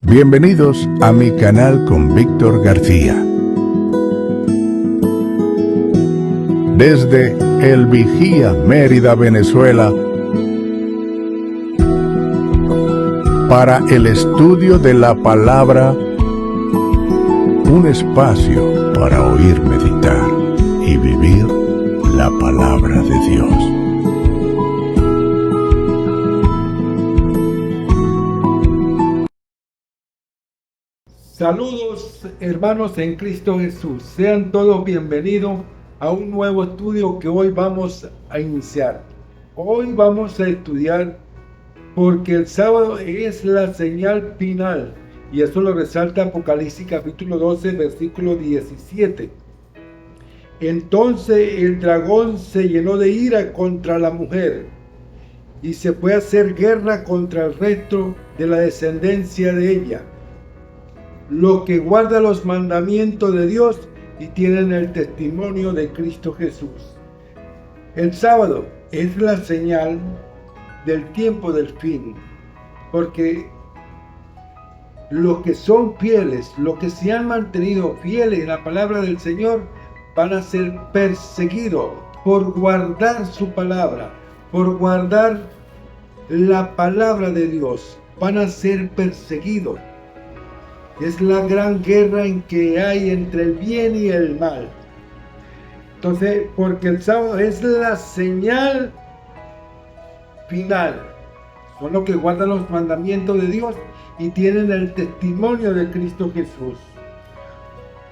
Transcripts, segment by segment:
Bienvenidos a mi canal con Víctor García. Desde El Vigía, Mérida, Venezuela, para el estudio de la palabra, un espacio para oír, meditar y vivir la palabra de Dios. Saludos hermanos en Cristo Jesús, sean todos bienvenidos a un nuevo estudio que hoy vamos a iniciar. Hoy vamos a estudiar porque el sábado es la señal final, y eso lo resalta Apocalipsis capítulo 12 versículo 17. Entonces el dragón se llenó de ira contra la mujer y se fue a hacer guerra contra el resto de la descendencia de ella, los que guardan los mandamientos de Dios y tienen el testimonio de Cristo Jesús. El sábado es la señal del tiempo del fin, porque los que son fieles, los que se han mantenido fieles en la palabra del Señor, van a ser perseguidos por guardar su palabra, por guardar la palabra de Dios. Van a ser perseguidos. Es la gran guerra en que hay entre el bien y el mal. Entonces, porque el sábado es la señal final. Son los que guardan los mandamientos de Dios y tienen el testimonio de Cristo Jesús.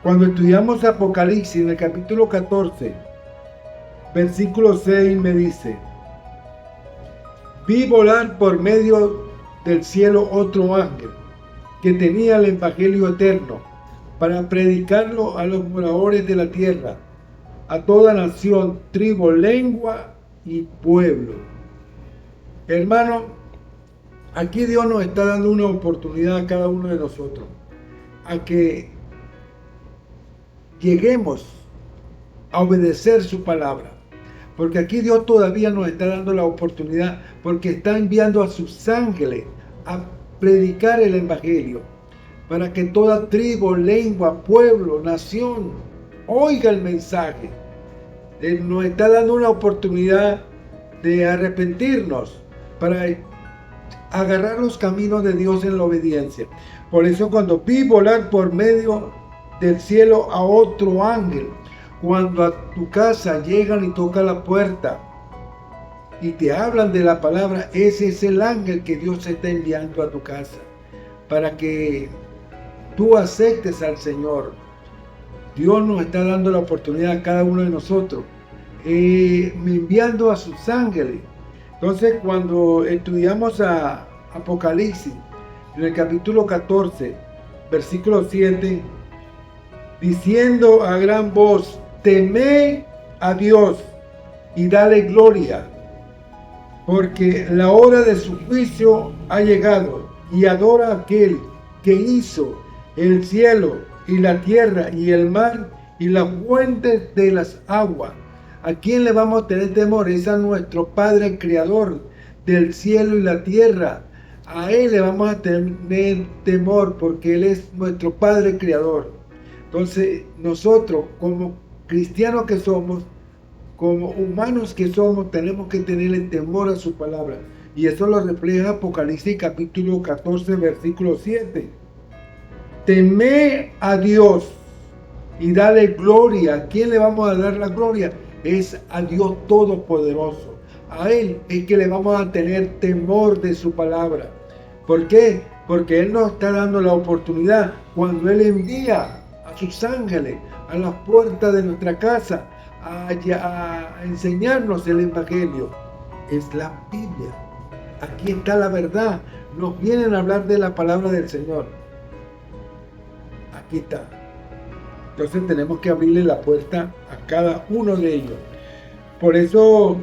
Cuando estudiamos Apocalipsis en el capítulo 14, versículo 6 me dice: vi volar por medio del cielo otro ángel que tenía el evangelio eterno para predicarlo a los moradores de la tierra, a toda nación, tribu, lengua y pueblo. Hermano, aquí Dios nos está dando una oportunidad a cada uno de nosotros a que lleguemos a obedecer su palabra, porque aquí Dios todavía nos está dando la oportunidad, porque está enviando a sus ángeles a predicar el evangelio para que toda tribu, lengua, pueblo, nación oiga el mensaje. Él nos está dando una oportunidad de arrepentirnos para agarrar los caminos de Dios en la obediencia. Por eso cuando vi volar por medio del cielo a otro ángel, cuando a tu casa llegan y tocan la puerta y te hablan de la palabra, ese es el ángel que Dios está enviando a tu casa para que tú aceptes al Señor. Dios nos está dando la oportunidad a cada uno de nosotros, enviando a sus ángeles. Entonces, cuando estudiamos a Apocalipsis, en el capítulo 14, versículo 7, diciendo a gran voz: temed a Dios y dale gloria, porque la hora de su juicio ha llegado, y adora a aquel que hizo el cielo y la tierra y el mar y las fuentes de las aguas. ¿A quién le vamos a tener temor? Es a nuestro Padre Creador del cielo y la tierra. A Él le vamos a tener temor porque Él es nuestro Padre Creador. Entonces nosotros, como cristianos que somos, como humanos que somos, tenemos que tenerle temor a su palabra. Y eso lo refleja Apocalipsis capítulo 14, versículo 7. Temed a Dios y dale gloria. ¿A quién le vamos a dar la gloria? Es a Dios Todopoderoso. A Él es que le vamos a tener temor de su palabra. ¿Por qué? Porque Él nos está dando la oportunidad cuando Él envía a sus ángeles a las puertas de nuestra casa a enseñarnos el evangelio. Es la Biblia. Aquí está la verdad. Nos vienen a hablar de la palabra del Señor. Aquí está. Entonces tenemos que abrirle la puerta a cada uno de ellos. Por eso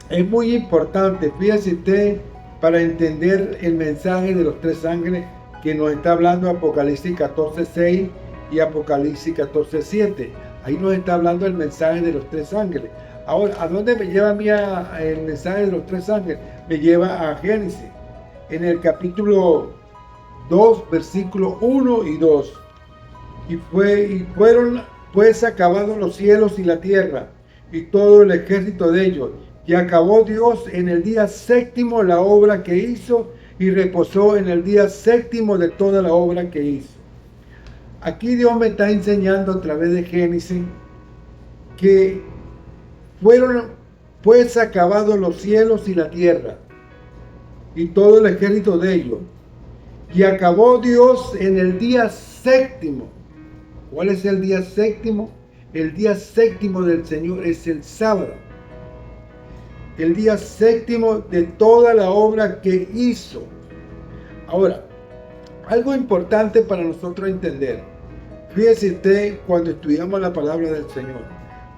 es muy importante, fíjese usted, para entender el mensaje de los tres ángeles que nos está hablando Apocalipsis 14:6 y Apocalipsis 14:7. Ahí nos está hablando el mensaje de los tres ángeles. Ahora, ¿a dónde me lleva a mí el mensaje de los tres ángeles? Me lleva a Génesis. En el capítulo 2, versículos 1 y 2. Y fueron pues acabados los cielos y la tierra, y todo el ejército de ellos. Y acabó Dios en el día séptimo la obra que hizo, y reposó en el día séptimo de toda la obra que hizo. Aquí Dios me está enseñando a través de Génesis que fueron pues acabados los cielos y la tierra, y todo el ejército de ellos. Y acabó Dios en el día séptimo. ¿Cuál es el día séptimo? El día séptimo del Señor es el sábado. El día séptimo de toda la obra que hizo. Ahora, algo importante para nosotros entender. Fíjese usted cuando estudiamos la palabra del Señor.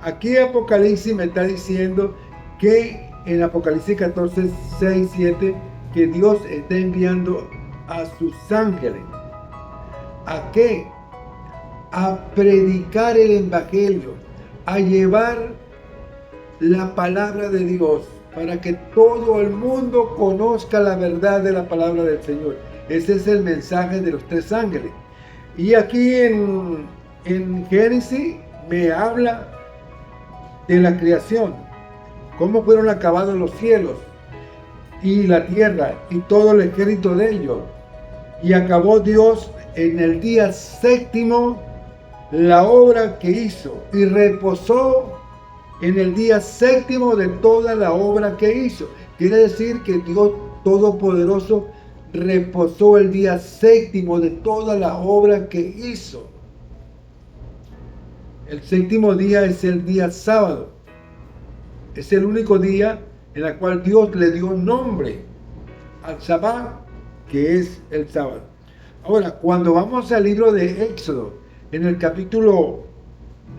Aquí Apocalipsis me está diciendo que en Apocalipsis 14, 6, 7, que Dios está enviando a sus ángeles. ¿A qué? A predicar el evangelio, a llevar la palabra de Dios para que todo el mundo conozca la verdad de la palabra del Señor. Ese es el mensaje de los 3 ángeles. Y aquí en Génesis me habla de la creación, cómo fueron acabados los cielos y la tierra y todo el ejército de ellos. Y acabó Dios en el día séptimo la obra que hizo, y reposó en el día séptimo de toda la obra que hizo. Quiere decir que Dios Todopoderoso reposó el día séptimo de toda la obra que hizo. El séptimo día es el día sábado. Es el único día en el cual Dios le dio nombre al Sabbat, que es el sábado. Ahora, cuando vamos al libro de Éxodo, en el capítulo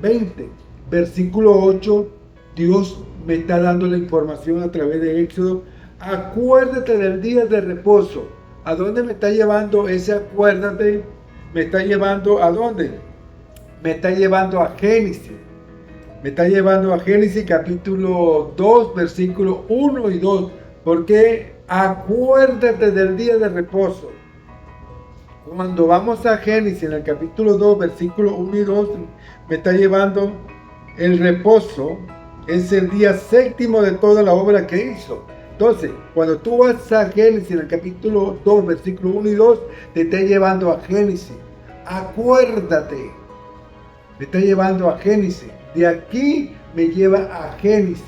20, versículo 8, Dios me está dando la información a través de Éxodo. Acuérdate del día de reposo. ¿A dónde me está llevando ese acuérdate? ¿Me está llevando a dónde? Me está llevando a Génesis. Me está llevando a Génesis capítulo 2, versículos 1 y 2. Porque acuérdate del día de reposo. Cuando vamos a Génesis en el capítulo 2, versículos 1 y 2, me está llevando el reposo. Es el día séptimo de toda la obra que hizo. Entonces, cuando tú vas a Génesis en el capítulo 2, versículos 1 y 2, te está llevando a Génesis. Acuérdate. Me está llevando a Génesis. De aquí me lleva a Génesis.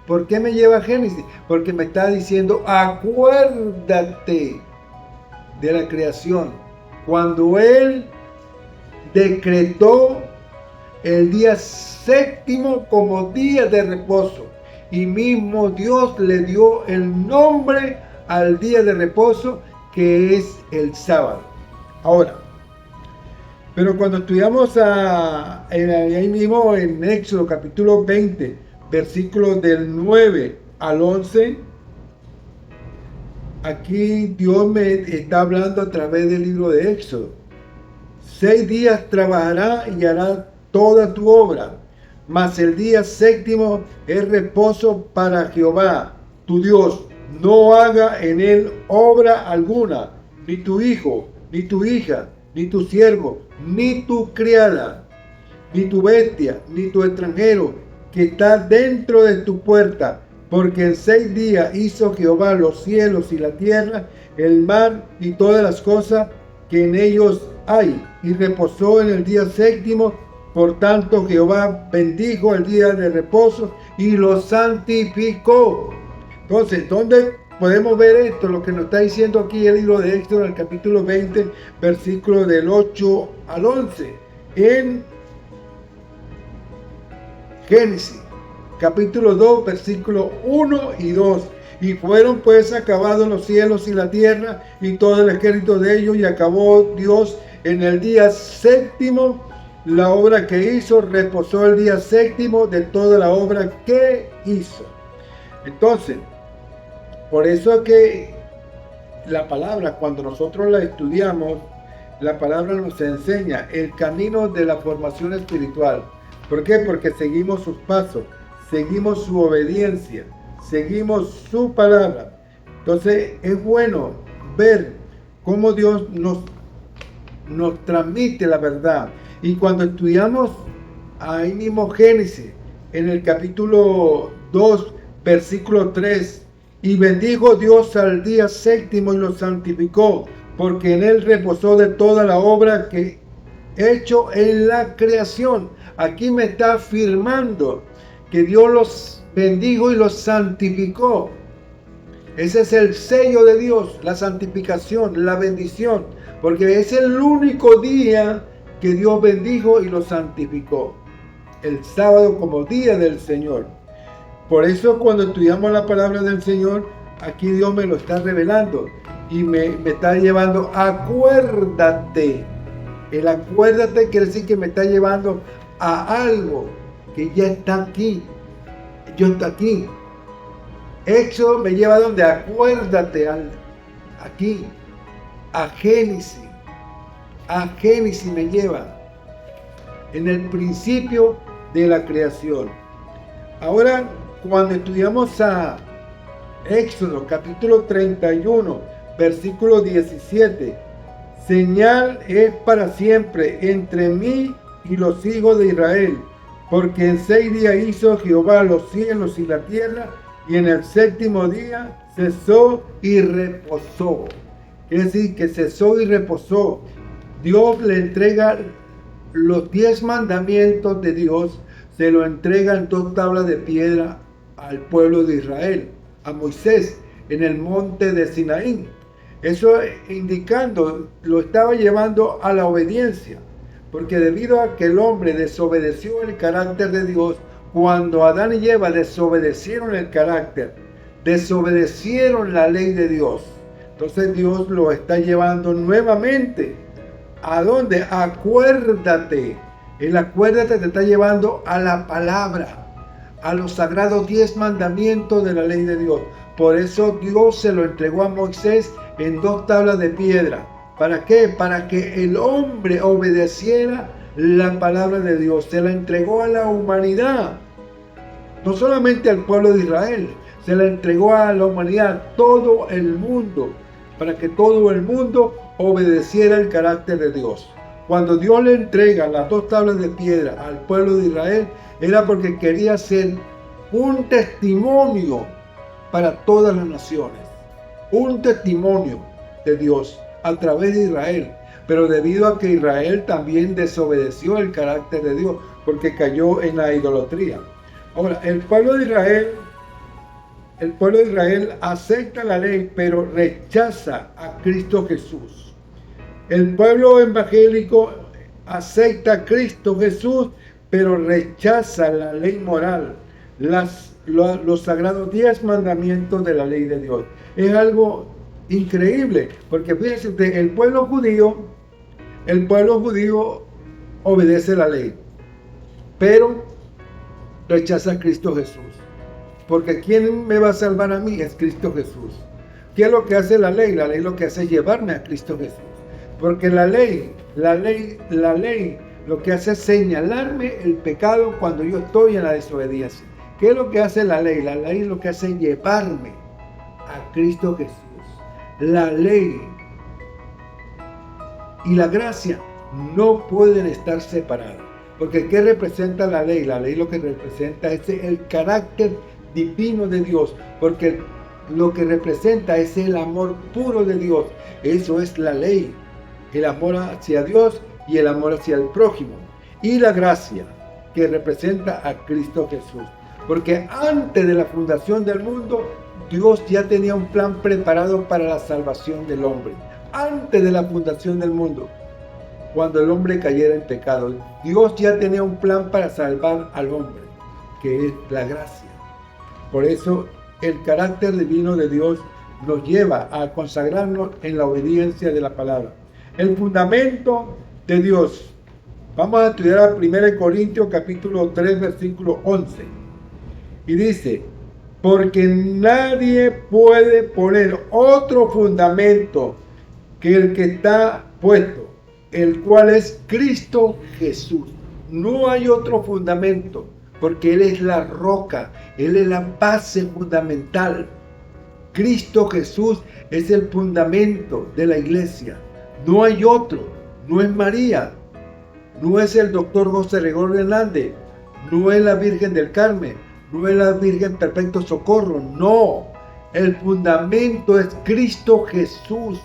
¿Por qué me lleva a Génesis? Porque me está diciendo, acuérdate de la creación. Cuando Él decretó el día séptimo como día de reposo. Y mismo Dios le dio el nombre al día de reposo, que es el sábado. Ahora, pero cuando estudiamos ahí mismo en Éxodo capítulo 20, versículos del 9 al 11, aquí Dios me está hablando a través del libro de Éxodo. 6 días trabajará y hará toda tu obra, mas el día séptimo es reposo para Jehová, tu Dios. No haga en él obra alguna, ni tu hijo, ni tu hija, ni tu siervo, ni tu criada, ni tu bestia, ni tu extranjero que está dentro de tu puerta. Porque en 6 días hizo Jehová los cielos y la tierra, el mar y todas las cosas que en ellos hay, y reposó en el día séptimo. Por tanto, Jehová bendijo el día de reposo y lo santificó. Entonces, ¿dónde podemos ver esto? Lo que nos está diciendo aquí el libro de Éxodo, en el capítulo 20, versículo del 8 al 11. En Génesis, capítulo 2, versículo 1 y 2. Y fueron pues acabados los cielos y la tierra y todo el ejército de ellos, y acabó Dios en el día séptimo la obra que hizo, reposó el día séptimo de toda la obra que hizo. Entonces, por eso es que la palabra, cuando nosotros la estudiamos, la palabra nos enseña el camino de la formación espiritual. ¿Por qué? Porque seguimos sus pasos, seguimos su obediencia, seguimos su palabra. Entonces es bueno ver cómo Dios nos transmite la verdad. Y cuando estudiamos ahí mismo Génesis, en el capítulo 2, versículo 3, y bendijo Dios al día séptimo y lo santificó, porque en él reposó de toda la obra que hecho en la creación. Aquí me está afirmando que Dios los bendijo y los santificó. Ese es el sello de Dios, la santificación, la bendición, porque es el único día que Dios bendijo y lo santificó. El sábado como día del Señor. Por eso cuando estudiamos la palabra del Señor, aquí Dios me lo está revelando y me está llevando, acuérdate. El acuérdate quiere decir que me está llevando a algo que ya está aquí. Yo está aquí. Éxodo me lleva a donde, acuérdate, aquí, a Génesis. A Génesis me lleva. En el principio de la creación. Ahora, cuando estudiamos a Éxodo, capítulo 31, versículo 17, señal es para siempre entre mí y los hijos de Israel, porque en 6 días hizo Jehová los cielos y la tierra, y en el séptimo día cesó y reposó. Es decir, que cesó y reposó. Dios le entrega los 10 mandamientos de Dios, se lo entrega en 2 tablas de piedra al pueblo de Israel, a Moisés, en el monte de Sinaí. Eso indicando, lo estaba llevando a la obediencia, porque debido a que el hombre desobedeció el carácter de Dios, cuando Adán y Eva desobedecieron el carácter, desobedecieron la ley de Dios, entonces Dios lo está llevando nuevamente. ¿A dónde? Acuérdate. El acuérdate te está llevando a la palabra, a los sagrados 10 mandamientos de la ley de Dios. Por eso Dios se lo entregó a Moisés en 2 tablas de piedra. ¿Para qué? Para que el hombre obedeciera la palabra de Dios. Se la entregó a la humanidad. No solamente al pueblo de Israel, se la entregó a la humanidad, todo el mundo, para que todo el mundo obedeciera el carácter de Dios. Cuando Dios le entrega las 2 tablas de piedra al pueblo de Israel, era porque quería ser un testimonio para todas las naciones. Un testimonio de Dios a través de Israel. Pero debido a que Israel también desobedeció el carácter de Dios, porque cayó en la idolatría. Ahora, el pueblo de Israel acepta la ley, pero rechaza a Cristo Jesús. El pueblo evangélico acepta a Cristo Jesús, pero rechaza la ley moral, los sagrados 10 mandamientos de la ley de Dios. Es algo increíble, porque fíjense usted, el pueblo judío obedece la ley, pero rechaza a Cristo Jesús. Porque ¿quién me va a salvar a mí? Es Cristo Jesús. ¿Qué es lo que hace la ley? La ley lo que hace es llevarme a Cristo Jesús. Porque la ley, lo que hace es señalarme el pecado cuando yo estoy en la desobediencia. ¿Qué es lo que hace la ley? La ley lo que hace es llevarme a Cristo Jesús. La ley y la gracia no pueden estar separadas. Porque ¿qué representa la ley? La ley lo que representa es el carácter divino de Dios. Porque lo que representa es el amor puro de Dios. Eso es la ley. El amor hacia Dios y el amor hacia el prójimo. Y la gracia que representa a Cristo Jesús. Porque antes de la fundación del mundo, Dios ya tenía un plan preparado para la salvación del hombre. Antes de la fundación del mundo, cuando el hombre cayera en pecado, Dios ya tenía un plan para salvar al hombre, que es la gracia. Por eso el carácter divino de Dios nos lleva a consagrarnos en la obediencia de la palabra. El fundamento de Dios. Vamos a estudiar a 1 Corintios capítulo 3, versículo 11. Y dice, porque nadie puede poner otro fundamento que el que está puesto, el cual es Cristo Jesús. No hay otro fundamento, porque Él es la roca, Él es la base fundamental. Cristo Jesús es el fundamento de la iglesia. No hay otro. No es María. No es el doctor José Gregorio Hernández. No es la Virgen del Carmen. No es la Virgen Perpetuo Socorro. No. El fundamento es Cristo Jesús.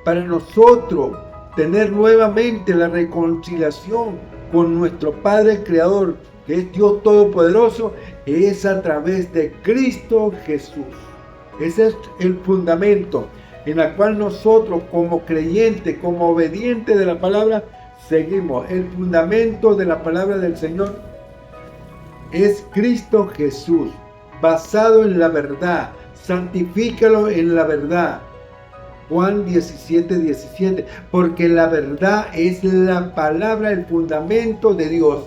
Para nosotros tener nuevamente la reconciliación con nuestro Padre Creador, que es Dios Todopoderoso, es a través de Cristo Jesús. Ese es el fundamento en el cual nosotros como creyentes, como obedientes de la palabra, seguimos. El fundamento de la palabra del Señor es Cristo Jesús, basado en la verdad. Santifícalo en la verdad. Juan 17:17, porque la verdad es la palabra, el fundamento de Dios.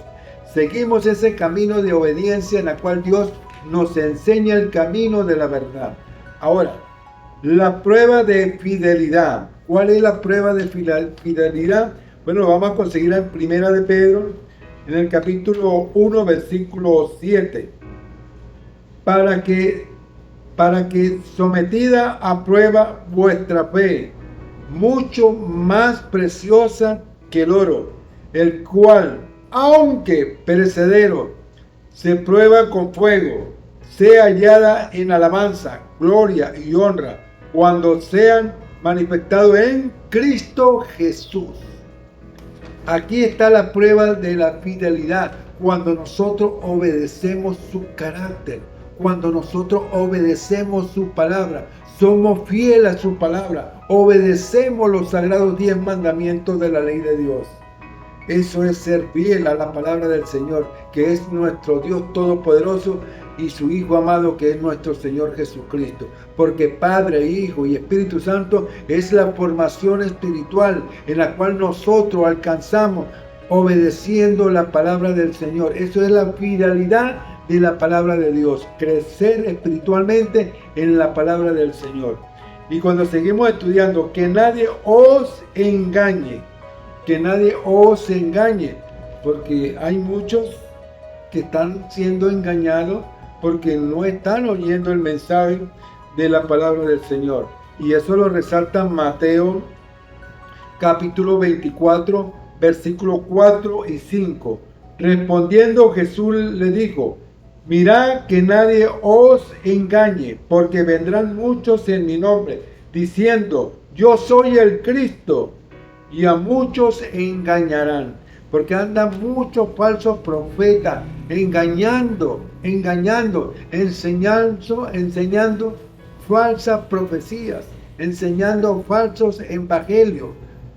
Seguimos ese camino de obediencia en el cual Dios nos enseña el camino de la verdad. Ahora, la prueba de fidelidad. ¿Cuál es la prueba de fidelidad? Bueno, vamos a conseguirla en Primera de Pedro, en el capítulo 1, versículo 7. Para que sometida a prueba vuestra fe, mucho más preciosa que el oro, el cual, aunque perecedero, se prueba con fuego, sea hallada en alabanza, gloria y honra, cuando sean manifestados en Cristo Jesús. Aquí está la prueba de la fidelidad, cuando nosotros obedecemos su carácter. Cuando nosotros obedecemos su palabra, somos fieles a su palabra, obedecemos los sagrados 10 mandamientos de la ley de Dios. Eso es ser fiel a la palabra del Señor, que es nuestro Dios Todopoderoso y su Hijo amado, que es nuestro Señor Jesucristo. Porque Padre, Hijo y Espíritu Santo es la formación espiritual en la cual nosotros alcanzamos obedeciendo la palabra del Señor. Eso es la fidelidad de la palabra de Dios, crecer espiritualmente en la palabra del Señor. Y cuando seguimos estudiando, que nadie os engañe, porque hay muchos que están siendo engañados porque no están oyendo el mensaje de la palabra del Señor. Y eso lo resalta Mateo capítulo 24, versículos 4 y 5. Respondiendo Jesús le dijo: mirad que nadie os engañe, porque vendrán muchos en mi nombre, diciendo: yo soy el Cristo, y a muchos engañarán. Porque andan muchos falsos profetas, engañando, enseñando falsas profecías, enseñando falsos evangelios.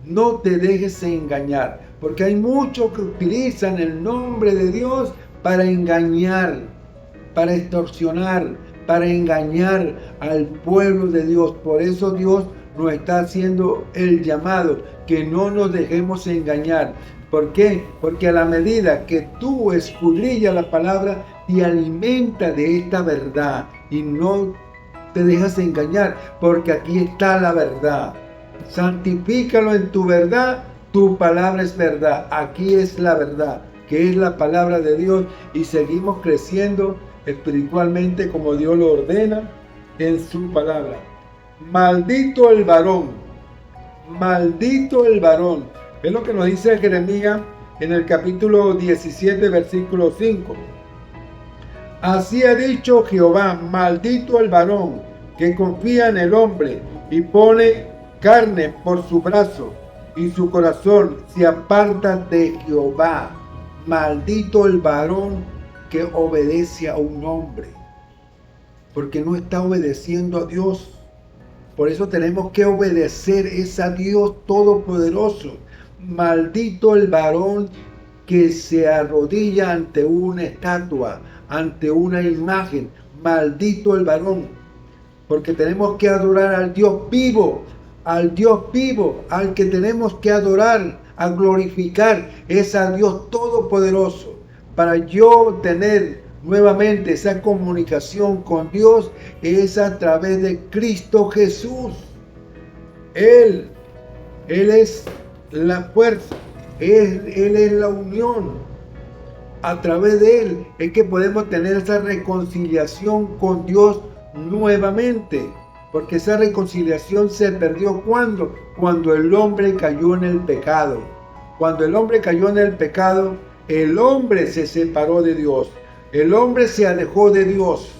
No te dejes engañar, porque hay muchos que utilizan el nombre de Dios para engañar, para extorsionar, para engañar al pueblo de Dios. Por eso Dios nos está haciendo el llamado, que no nos dejemos engañar. ¿Por qué? Porque a la medida que tú escudrillas la palabra, te alimenta de esta verdad y no te dejas engañar, porque aquí está la verdad. Santifícalo en tu verdad, tu palabra es verdad. Aquí es la verdad, que es la palabra de Dios, y seguimos creciendo espiritualmente como Dios lo ordena en su palabra. Maldito el varón, maldito el varón. Es lo que nos dice Jeremías en el capítulo 17, versículo 5. Así ha dicho Jehová: maldito el varón que confía en el hombre y pone carne por su brazo, y su corazón se aparta de Jehová. Maldito el varón que obedece a un hombre, porque no está obedeciendo a Dios. Por eso tenemos que obedecer a Dios Todopoderoso. Maldito el varón que se arrodilla ante una estatua, ante una imagen. Maldito el varón, porque tenemos que adorar al Dios vivo, al que tenemos que adorar, a glorificar, es al Dios Todopoderoso. Para yo tener nuevamente esa comunicación con Dios, es a través de Cristo Jesús. Él es la fuerza, Él es la unión. A través de Él es que podemos tener esa reconciliación con Dios nuevamente, porque esa reconciliación se perdió cuando el hombre cayó en el pecado. Cuando el hombre cayó en el pecado, el hombre se separó de Dios, el hombre se alejó de Dios.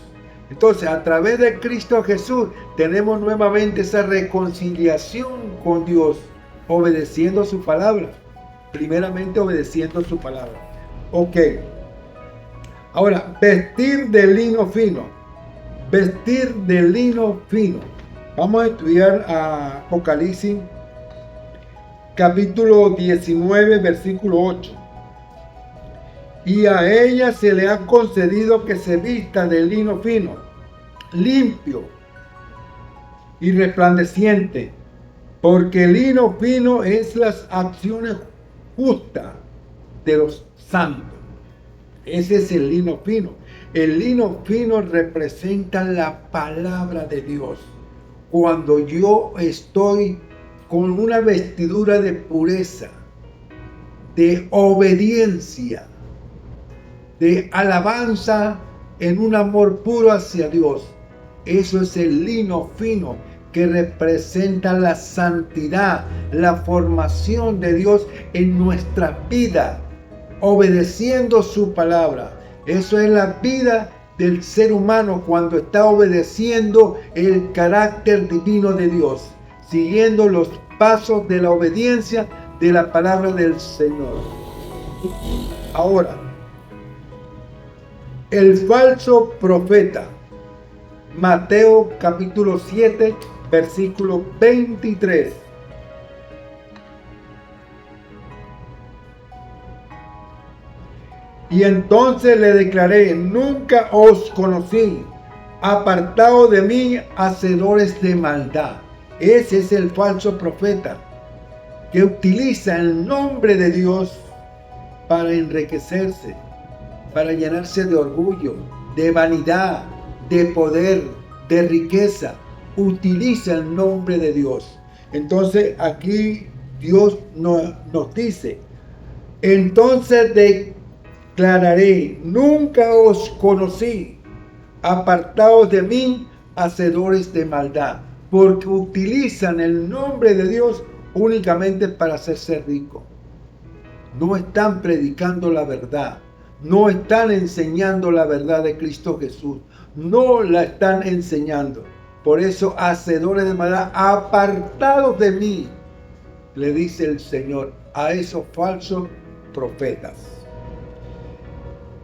Entonces, a través de Cristo Jesús, tenemos nuevamente esa reconciliación con Dios, obedeciendo su palabra. Primeramente, obedeciendo su palabra. Ok. Ahora, vestir de lino fino. Vestir de lino fino. Vamos a estudiar a Apocalipsis, capítulo 19, versículo 8. Y a ella se le ha concedido que se vista de lino fino, limpio y resplandeciente, porque el lino fino es las acciones justas de los santos. Ese es el lino fino. El lino fino representa la palabra de Dios. Cuando yo estoy con una vestidura de pureza, de obediencia, de alabanza en un amor puro hacia Dios. Eso es el lino fino que representa la santidad, la formación de Dios en nuestra vida, obedeciendo su palabra. Eso es la vida del ser humano cuando está obedeciendo el carácter divino de Dios, siguiendo los pasos de la obediencia de la palabra del Señor. Ahora, el falso profeta. Mateo capítulo 7, versículo 23. Y entonces le declaré: nunca os conocí, apartados de mí, hacedores de maldad. Ese es el falso profeta que utiliza el nombre de Dios para enriquecerse, para llenarse de orgullo, de vanidad, de poder, de riqueza. Utiliza el nombre de Dios. Entonces aquí Dios nos dice: entonces declararé: nunca os conocí, apartados de mí, hacedores de maldad. Porque utilizan el nombre de Dios únicamente para hacerse ricos. No están predicando la verdad. No están enseñando la verdad de Cristo Jesús. No la están enseñando. Por eso, hacedores de maldad, apartados de mí, le dice el Señor a esos falsos profetas.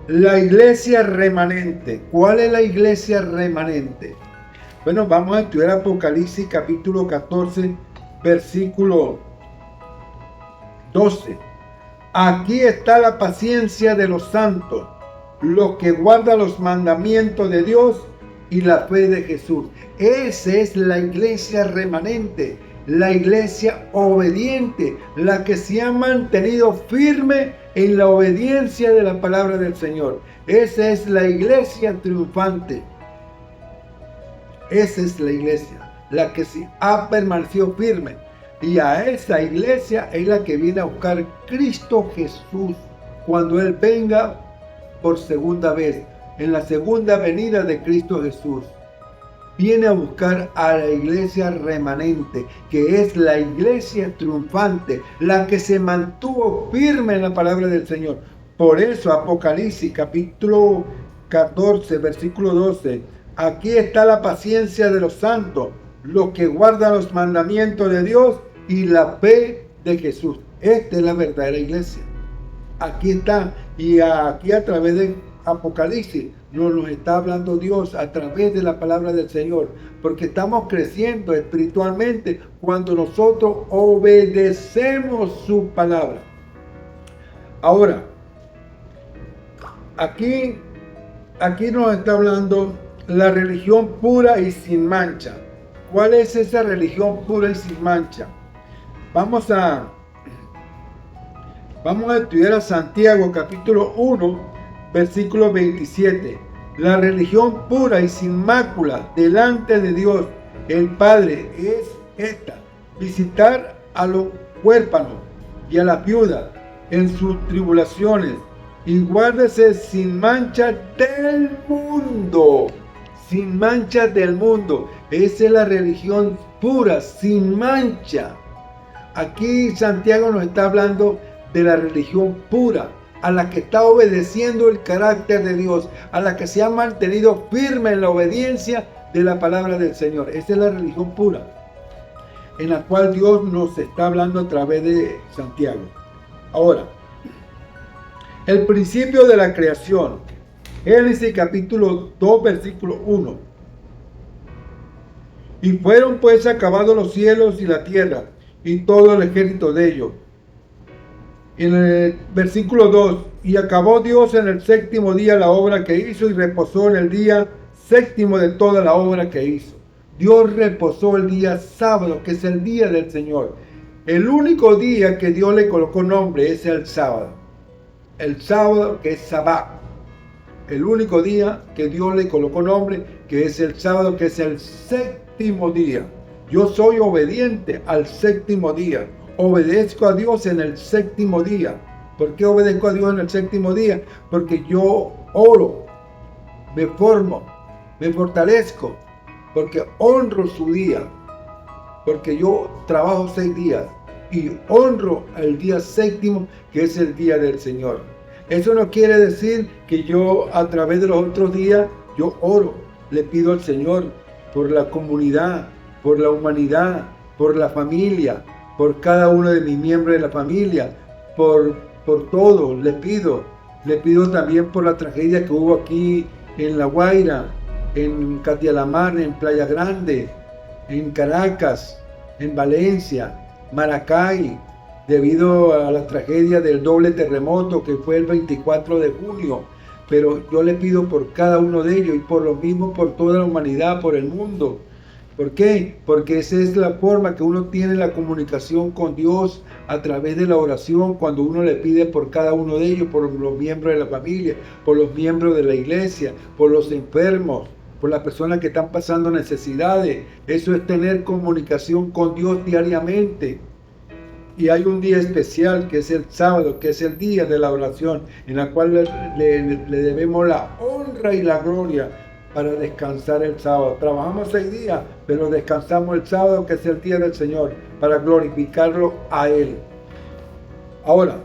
La iglesia remanente. ¿Cuál es la iglesia remanente? Bueno, vamos a estudiar Apocalipsis capítulo 14, versículo 12. Aquí está la paciencia de los santos, los que guardan los mandamientos de Dios y la fe de Jesús. Esa es la iglesia remanente, la iglesia obediente, la que se ha mantenido firme en la obediencia de la palabra del Señor. Esa es la iglesia triunfante. Esa es la iglesia, la que se ha permanecido firme. Y a esa iglesia es la que viene a buscar Cristo Jesús cuando Él venga por segunda vez, en la segunda venida de Cristo Jesús. Viene a buscar a la iglesia remanente, que es la iglesia triunfante, la que se mantuvo firme en la palabra del Señor. Por eso Apocalipsis capítulo 14, versículo 12. Aquí está la paciencia de los santos, los que guardan los mandamientos de Dios y la fe de Jesús. Esta es la verdadera iglesia. Aquí está. Y aquí a través de Apocalipsis nos está hablando Dios a través de la palabra del Señor. Porque estamos creciendo espiritualmente cuando nosotros obedecemos su palabra. Ahora, aquí nos está hablando la religión pura y sin mancha. ¿Cuál es esa religión pura y sin mancha? Vamos a estudiar a Santiago capítulo 1, versículo 27. La religión pura y sin mácula delante de Dios el Padre es esta: visitar a los huérfanos y a las viudas en sus tribulaciones, y guárdese sin mancha del mundo. sin mancha del mundo. Esa es la religión pura, sin mancha. Aquí Santiago nos está hablando de la religión pura, a la que está obedeciendo el carácter de Dios, a la que se ha mantenido firme en la obediencia de la palabra del Señor. Esa es la religión pura, en la cual Dios nos está hablando a través de Santiago. Ahora, el principio de la creación. Génesis capítulo 2, versículo 1. Y fueron pues acabados los cielos y la tierra, y todo el ejército de ellos. En el versículo 2, y acabó Dios en el séptimo día la obra que hizo, y reposó en el día séptimo de toda la obra que hizo. Dios reposó el día sábado, que es el día del Señor. El único día que Dios le colocó nombre es el sábado. El sábado, que es Sabbat. El único día que Dios le colocó nombre, que es el sábado, que es el séptimo día. Yo soy obediente al séptimo día. Obedezco a Dios en el séptimo día. ¿Por qué obedezco a Dios en el séptimo día? Porque yo oro, me formo, me fortalezco, porque honro su día, porque yo trabajo 6 días y honro el día séptimo, que es el día del Señor. Eso no quiere decir que yo a través de los otros días, yo oro, le pido al Señor por la comunidad, por la humanidad, por la familia, por cada uno de mis miembros de la familia, por todo, le pido también por la tragedia que hubo aquí en La Guaira, en Catialamar, en Playa Grande, en Caracas, en Valencia, Maracay, debido a la tragedia del doble terremoto que fue el 24 de junio. Pero yo le pido por cada uno de ellos y por lo mismo por toda la humanidad, por el mundo. ¿Por qué? Porque esa es la forma que uno tiene la comunicación con Dios, a través de la oración, cuando uno le pide por cada uno de ellos, por los miembros de la familia, por los miembros de la iglesia, por los enfermos, por las personas que están pasando necesidades. Eso es tener comunicación con Dios diariamente. Y hay un día especial que es el sábado, que es el día de la oración, en la cual le debemos la honra y la gloria para descansar el sábado. Trabajamos 6 días, pero descansamos el sábado, que es el día del Señor, para glorificarlo a Él. Ahora,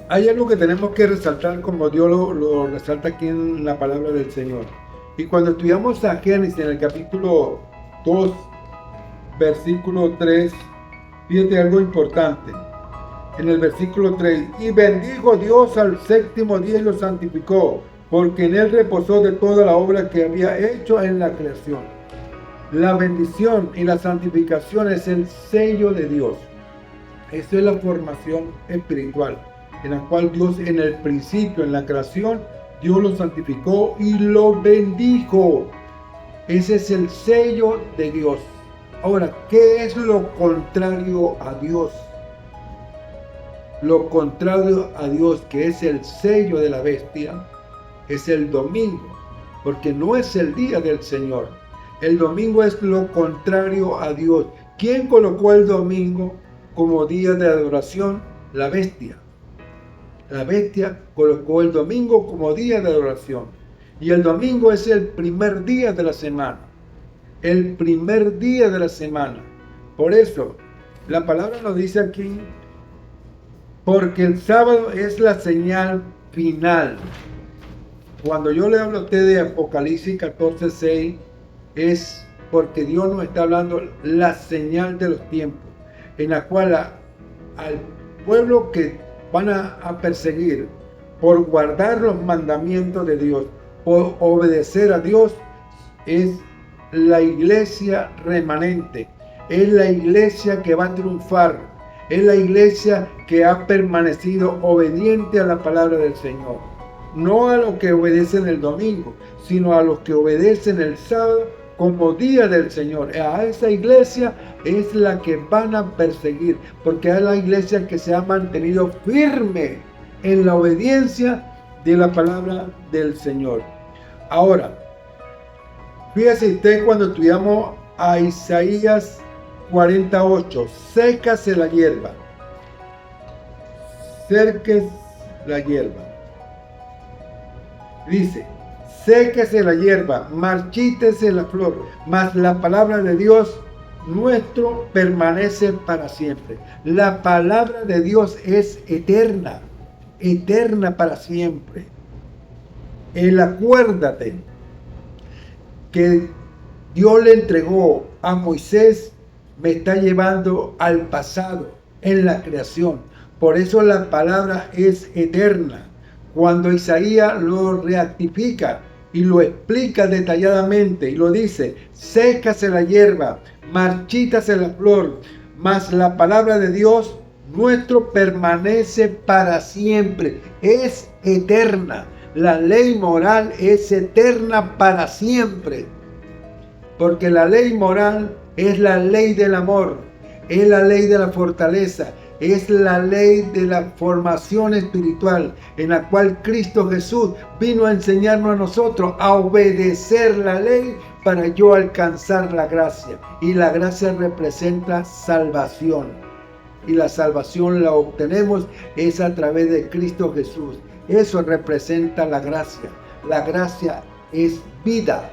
hay algo que tenemos que resaltar, como Dios lo resalta aquí en la palabra del Señor. Y cuando estudiamos a Génesis en el capítulo 2, versículo 3, fíjate algo importante. En el versículo 3, y bendijo Dios al séptimo día y lo santificó, porque en él reposó de toda la obra que había hecho en la creación. La bendición y la santificación es el sello de Dios. Esa es la formación espiritual, en la cual Dios en el principio, en la creación, Dios lo santificó y lo bendijo. Ese es el sello de Dios. Ahora, ¿qué es lo contrario a Dios? Lo contrario a Dios, que es el sello de la bestia, es el domingo, porque no es el día del Señor. El domingo es lo contrario a Dios. ¿Quién colocó el domingo como día de adoración? La bestia. La bestia colocó el domingo como día de adoración. Y el domingo es el primer día de la semana. El primer día de la semana. Por eso, la palabra nos dice aquí, porque el sábado es la señal final. Cuando yo le hablo a usted de Apocalipsis 14:6, es porque Dios nos está hablando la señal de los tiempos, en la cual al pueblo que van a perseguir por guardar los mandamientos de Dios, por obedecer a Dios, es la iglesia remanente, es la iglesia que va a triunfar, es la iglesia que ha permanecido obediente a la palabra del Señor. No a los que obedecen el domingo, sino a los que obedecen el sábado como día del Señor. A esa iglesia es la que van a perseguir, porque es la iglesia que se ha mantenido firme en la obediencia de la palabra del Señor. Ahora, fíjese usted cuando estudiamos a Isaías 48, sécase la hierba, cerques la hierba. Dice, séquese la hierba, marchítese la flor, mas la palabra de Dios nuestro permanece para siempre. La palabra de Dios es eterna, eterna para siempre. Acuérdate que Dios le entregó a Moisés, me está llevando al pasado en la creación. Por eso la palabra es eterna. Cuando Isaías lo rectifica y lo explica detalladamente y lo dice, sécase la hierba, marchítase la flor, mas la palabra de Dios nuestro permanece para siempre, es eterna. La ley moral es eterna para siempre, porque la ley moral es la ley del amor, es la ley de la fortaleza, es la ley de la formación espiritual, en la cual Cristo Jesús vino a enseñarnos a nosotros a obedecer la ley para yo alcanzar la gracia. Y la gracia representa salvación. Y la salvación la obtenemos es a través de Cristo Jesús. Eso representa la gracia. La gracia es vida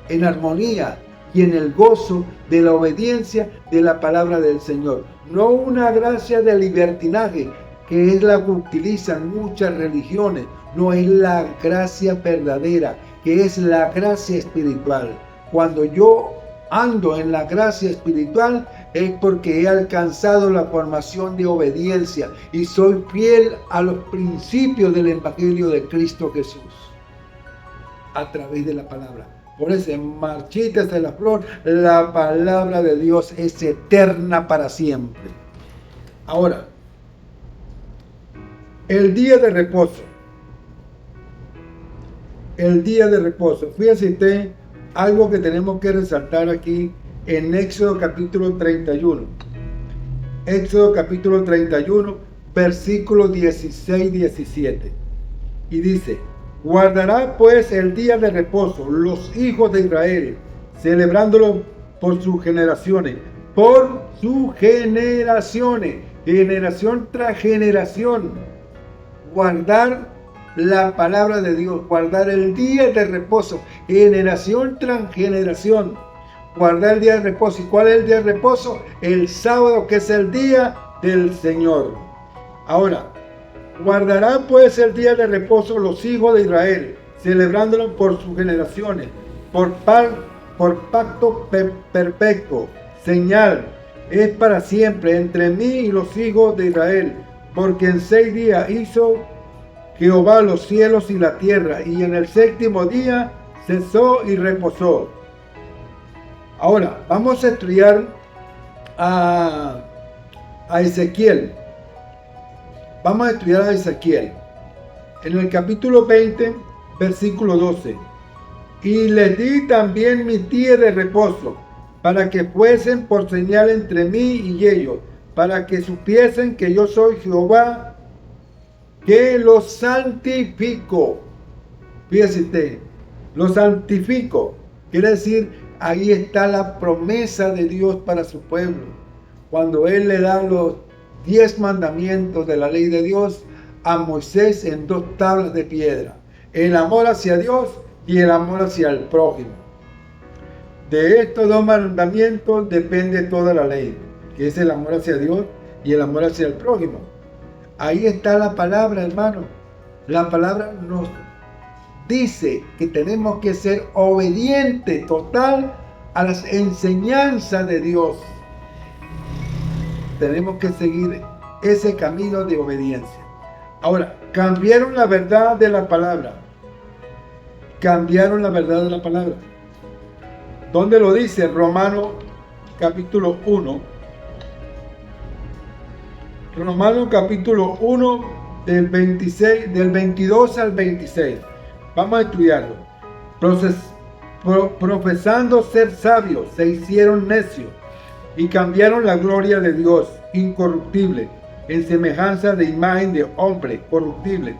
en armonía y en el gozo de la obediencia de la palabra del Señor. No una gracia de libertinaje, que es la que utilizan muchas religiones. No, es la gracia verdadera, que es la gracia espiritual. Cuando yo ando en la gracia espiritual, es porque he alcanzado la formación de obediencia y soy fiel a los principios del Evangelio de Cristo Jesús a través de la palabra. Por eso, marchítese la flor, la palabra de Dios es eterna para siempre. Ahora, el día de reposo. El día de reposo. Fíjense algo que tenemos que resaltar aquí en Éxodo capítulo 31. Éxodo capítulo 31, versículos 16-17. Y dice, guardará pues el día de reposo los hijos de Israel, celebrándolo por sus generaciones. Por sus generaciones. Generación tras generación. Guardar la palabra de Dios. Guardar el día de reposo. Generación tras generación. Guardar el día de reposo. ¿Y cuál es el día de reposo? El sábado, que es el día del Señor. Ahora, guardarán pues el día de reposo los hijos de Israel, celebrándolo por sus generaciones, por pacto perpetuo, señal, es para siempre entre mí y los hijos de Israel, porque en 6 días hizo Jehová los cielos y la tierra, y en el 7º día cesó y reposó. Ahora, vamos a estudiar a Ezequiel. Vamos a estudiar a Ezequiel. En el capítulo 20, versículo 12. Y les di también mis días de reposo, para que fuesen por señal entre mí y ellos, para que supiesen que yo soy Jehová, que los santifico. Fíjese usted, los santifico. Quiere decir, ahí está la promesa de Dios para su pueblo. Cuando Él le da los 10 mandamientos de la ley de Dios a Moisés en 2 tablas de piedra. El amor hacia Dios y el amor hacia el prójimo. De estos 2 mandamientos depende toda la ley, que es el amor hacia Dios y el amor hacia el prójimo. Ahí está la palabra, hermano. La palabra nos dice que tenemos que ser obedientes total a las enseñanzas de Dios. Tenemos que seguir ese camino de obediencia. Ahora, cambiaron la verdad de la palabra. Cambiaron la verdad de la palabra. ¿Dónde lo dice? Romanos capítulo 1. Romanos capítulo 1 del 22 al 26. Vamos a estudiarlo. Profesando ser sabios, se hicieron necios y cambiaron la gloria de Dios incorruptible en semejanza de imagen de hombre corruptible,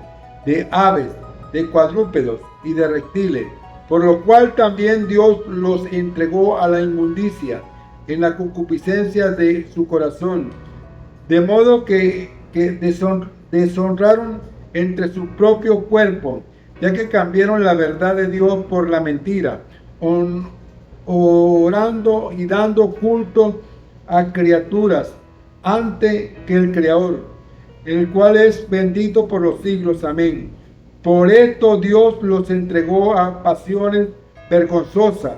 de aves, de cuadrúpedos y de reptiles, por lo cual también Dios los entregó a la inmundicia en la concupiscencia de su corazón, de modo que deshonraron entre su propio cuerpo, ya que cambiaron la verdad de Dios por la mentira, orando y dando culto a criaturas antes que el Creador, el cual es bendito por los siglos. Amén. Por esto Dios los entregó a pasiones vergonzosas,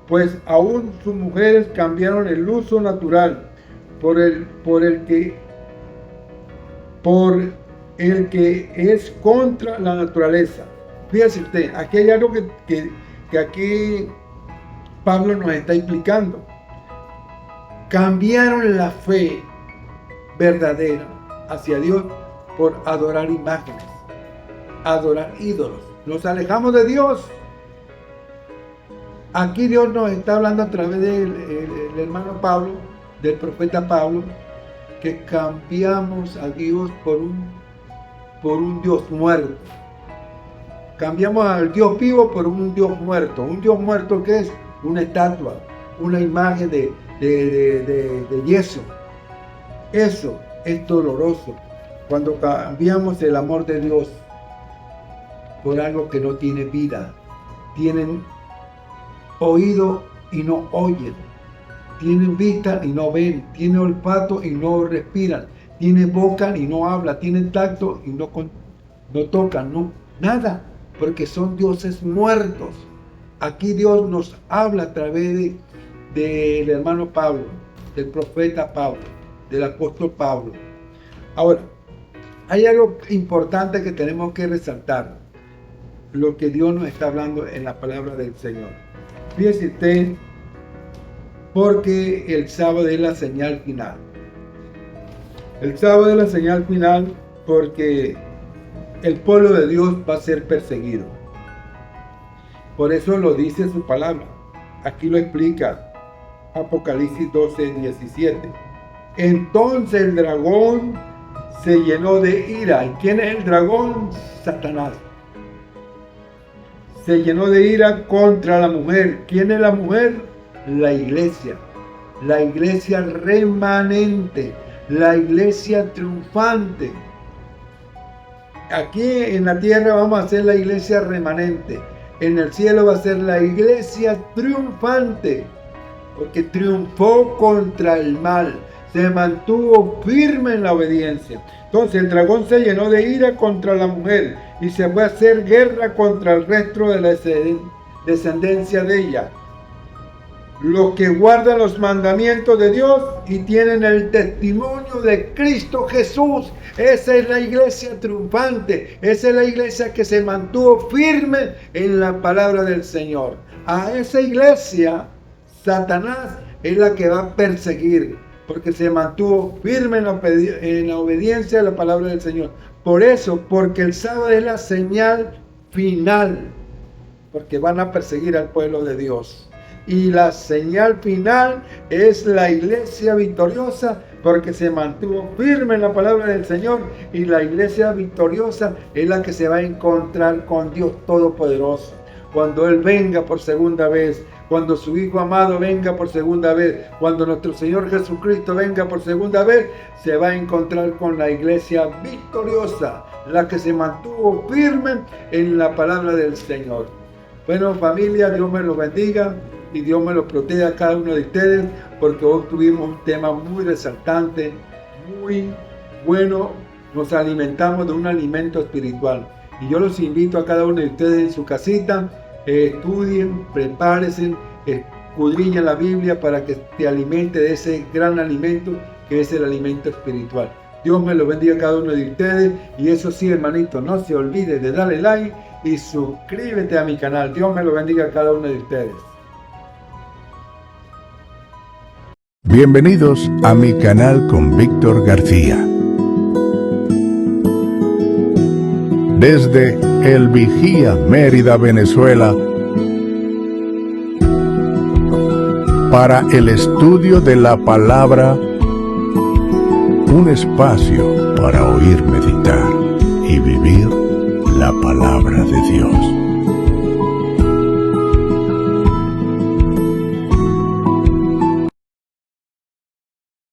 pues aún sus mujeres cambiaron el uso natural por el que es contra la naturaleza. Fíjese usted, aquí hay algo que aquí Pablo nos está explicando. Cambiaron la fe verdadera hacia Dios por adorar imágenes, adorar ídolos. Nos alejamos de Dios. Aquí Dios nos está hablando a través del hermano Pablo, del profeta Pablo, que cambiamos a Dios por un Dios muerto. Cambiamos al Dios vivo por un Dios muerto. Un Dios muerto, ¿qué es? Una estatua, una imagen de yeso. Eso es doloroso cuando cambiamos el amor de Dios por algo que no tiene vida. Tienen oído y no oyen, tienen vista y no ven, tienen olfato y no respiran, tienen boca y no hablan, tienen tacto y no tocan, no, nada, porque son dioses muertos. Aquí Dios nos habla a través del hermano Pablo, del profeta Pablo, del apóstol Pablo. Ahora, hay algo importante que tenemos que resaltar, lo que Dios nos está hablando en la palabra del Señor. Fíjese usted, porque el sábado es la señal final. El sábado es la señal final porque el pueblo de Dios va a ser perseguido. Por eso lo dice su palabra. Aquí lo explica Apocalipsis 12:17. Entonces el dragón se llenó de ira. ¿Y quién es el dragón? Satanás. Se llenó de ira contra la mujer. ¿Quién es la mujer? La iglesia. La iglesia remanente. La iglesia triunfante. Aquí en la tierra vamos a ser la iglesia remanente. En el cielo va a ser la iglesia triunfante. Porque triunfó contra el mal. Se mantuvo firme en la obediencia. Entonces el dragón se llenó de ira contra la mujer y se fue a hacer guerra contra el resto de la descendencia de ella. Los que guardan los mandamientos de Dios y tienen el testimonio de Cristo Jesús. Esa es la iglesia triunfante. Esa es la iglesia que se mantuvo firme en la palabra del Señor. A esa iglesia, Satanás es la que va a perseguir, porque se mantuvo firme en la obediencia a la palabra del Señor. Por eso, porque el sábado es la señal final, porque van a perseguir al pueblo de Dios. Y la señal final es la iglesia victoriosa, porque se mantuvo firme en la palabra del Señor. Y la iglesia victoriosa es la que se va a encontrar con Dios Todopoderoso. Cuando Él venga por segunda vez, cuando su Hijo amado venga por segunda vez, cuando nuestro Señor Jesucristo venga por segunda vez, se va a encontrar con la iglesia victoriosa, la que se mantuvo firme en la palabra del Señor. Bueno, familia, Dios me los bendiga y Dios me los proteja a cada uno de ustedes, porque hoy tuvimos un tema muy resaltante, muy bueno. Nos alimentamos de un alimento espiritual. Y yo los invito a cada uno de ustedes en su casita, estudien, prepárense, escudriñen la Biblia para que te alimente de ese gran alimento que es el alimento espiritual. Dios me lo bendiga a cada uno de ustedes. Y eso sí, hermanito, no se olvide de darle like y suscríbete a mi canal. Dios me lo bendiga a cada uno de ustedes. Bienvenidos a mi canal con Víctor García. Desde El Vigía, Mérida, Venezuela, para el estudio de la palabra, un espacio para oír, meditar y vivir la palabra de Dios.